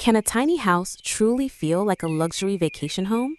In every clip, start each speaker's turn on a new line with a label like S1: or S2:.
S1: Can a tiny house truly feel like a luxury vacation home?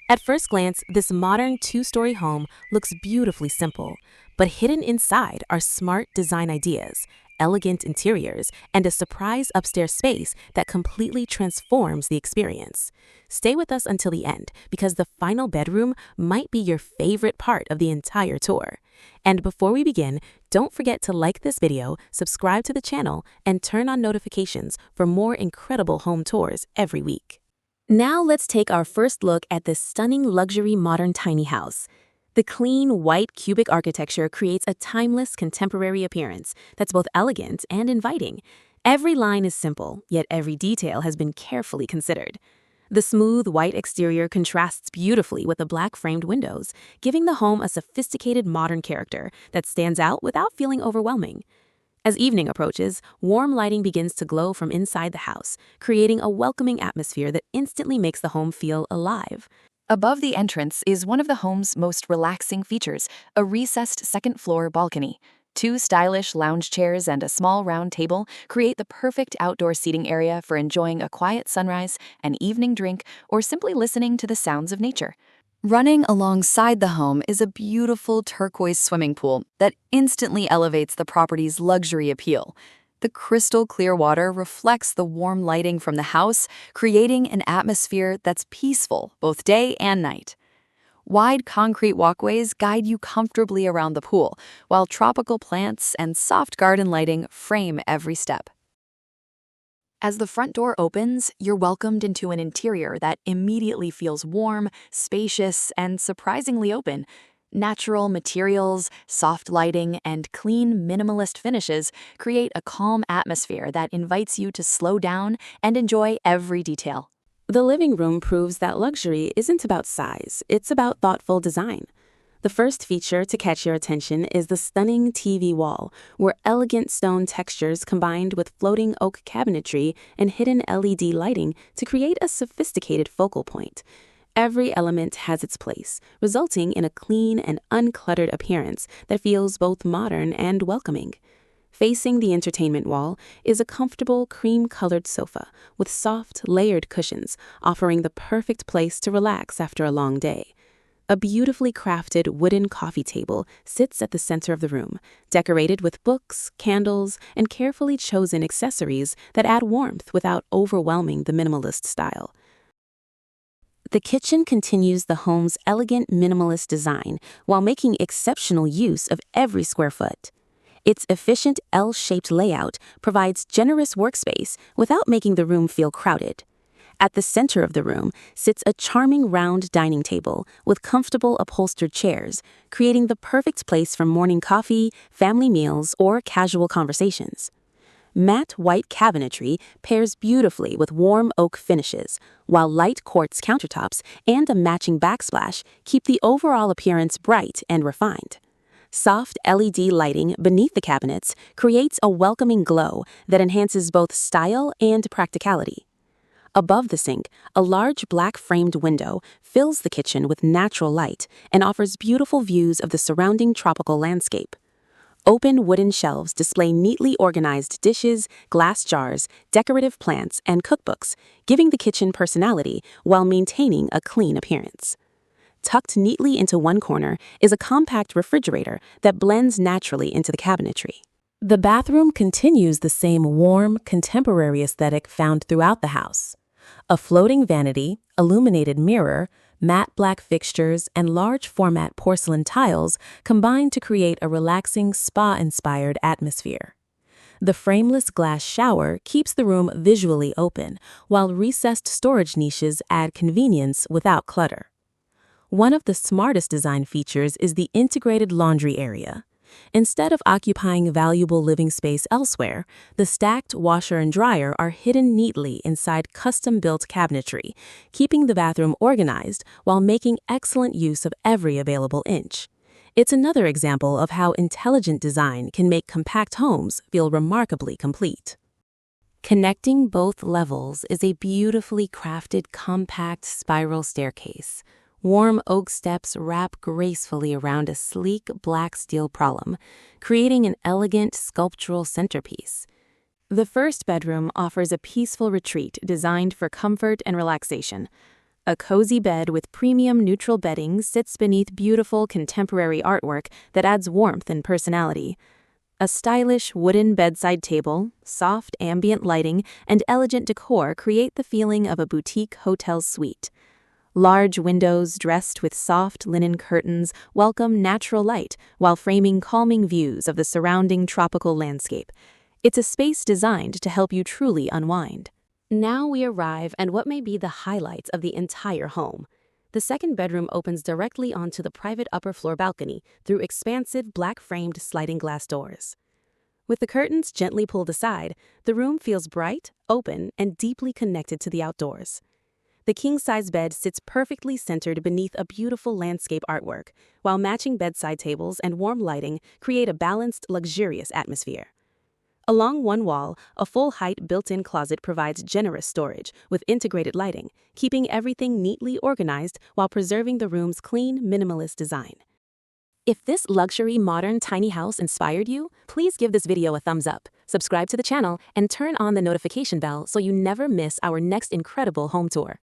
S1: At first glance, this modern two-story home looks beautifully simple, but hidden inside are smart design ideas, elegant interiors, and a surprise upstairs space that completely transforms the experience. Stay with us until the end because the final bedroom might be your favorite part of the entire tour. And before we begin, don't forget to like this video, subscribe to the channel, and turn on notifications for more incredible home tours every week. Now let's take our first look at this stunning luxury modern tiny house. The clean, white cubic architecture creates a timeless contemporary appearance that's both elegant and inviting. Every line is simple, yet every detail has been carefully considered. The smooth white exterior contrasts beautifully with the black framed windows, giving the home a sophisticated modern character that stands out without feeling overwhelming. As evening approaches, warm lighting begins to glow from inside the house, creating a welcoming atmosphere that instantly makes the home feel alive.
S2: Above the entrance is one of the home's most relaxing features, a recessed second-floor balcony. Two stylish lounge chairs and a small round table create the perfect outdoor seating area for enjoying a quiet sunrise, an evening drink, or simply listening to the sounds of nature. Running alongside the home is a beautiful turquoise swimming pool that instantly elevates the property's luxury appeal. The crystal clear water reflects the warm lighting from the house, creating an atmosphere that's peaceful both day and night. Wide concrete walkways guide you comfortably around the pool, while tropical plants and soft garden lighting frame every step. As the front door opens, you're welcomed into an interior that immediately feels warm, spacious, and surprisingly open. Natural materials, soft lighting, and clean, minimalist finishes create a calm atmosphere that invites you to slow down and enjoy every detail.
S1: The living room proves that luxury isn't about size, it's about thoughtful design. The first feature to catch your attention is the stunning TV wall, where elegant stone textures combined with floating oak cabinetry and hidden LED lighting to create a sophisticated focal point. Every element has its place, resulting in a clean and uncluttered appearance that feels both modern and welcoming. Facing the entertainment wall is a comfortable cream-colored sofa with soft, layered cushions, offering the perfect place to relax after a long day. A beautifully crafted wooden coffee table sits at the center of the room, decorated with books, candles, and carefully chosen accessories that add warmth without overwhelming the minimalist style. The kitchen continues the home's elegant minimalist design while making exceptional use of every square foot. Its efficient L-shaped layout provides generous workspace without making the room feel crowded. At the center of the room sits a charming round dining table with comfortable upholstered chairs, creating the perfect place for morning coffee, family meals, or casual conversations. Matte white cabinetry pairs beautifully with warm oak finishes, while light quartz countertops and a matching backsplash keep the overall appearance bright and refined. Soft LED lighting beneath the cabinets creates a welcoming glow that enhances both style and practicality. Above the sink, a large black-framed window fills the kitchen with natural light and offers beautiful views of the surrounding tropical landscape. Open wooden shelves display neatly organized dishes, glass jars, decorative plants, and cookbooks, giving the kitchen personality while maintaining a clean appearance. Tucked neatly into one corner is a compact refrigerator that blends naturally into the cabinetry. The bathroom continues the same warm, contemporary aesthetic found throughout the house. A floating vanity, illuminated mirror, matte black fixtures, and large-format porcelain tiles combine to create a relaxing, spa-inspired atmosphere. The frameless glass shower keeps the room visually open, while recessed storage niches add convenience without clutter. One of the smartest design features is the integrated laundry area. Instead of occupying valuable living space elsewhere, the stacked washer and dryer are hidden neatly inside custom-built cabinetry, keeping the bathroom organized while making excellent use of every available inch. It's another example of how intelligent design can make compact homes feel remarkably complete. Connecting both levels is a beautifully crafted compact spiral staircase. Warm oak steps wrap gracefully around a sleek black steel column, creating an elegant sculptural centerpiece. The first bedroom offers a peaceful retreat designed for comfort and relaxation. A cozy bed with premium neutral bedding sits beneath beautiful contemporary artwork that adds warmth and personality. A stylish wooden bedside table, soft ambient lighting, and elegant decor create the feeling of a boutique hotel suite. Large windows dressed with soft linen curtains welcome natural light while framing calming views of the surrounding tropical landscape. It's a space designed to help you truly unwind. Now we arrive at what may be the highlights of the entire home. The second bedroom opens directly onto the private upper floor balcony through expansive black-framed sliding glass doors. With the curtains gently pulled aside, the room feels bright, open, and deeply connected to the outdoors. The king-size bed sits perfectly centered beneath a beautiful landscape artwork, while matching bedside tables and warm lighting create a balanced, luxurious atmosphere. Along one wall, a full-height built-in closet provides generous storage with integrated lighting, keeping everything neatly organized while preserving the room's clean, minimalist design. If this luxury modern tiny house inspired you, please give this video a thumbs up, subscribe to the channel, and turn on the notification bell so you never miss our next incredible home tour.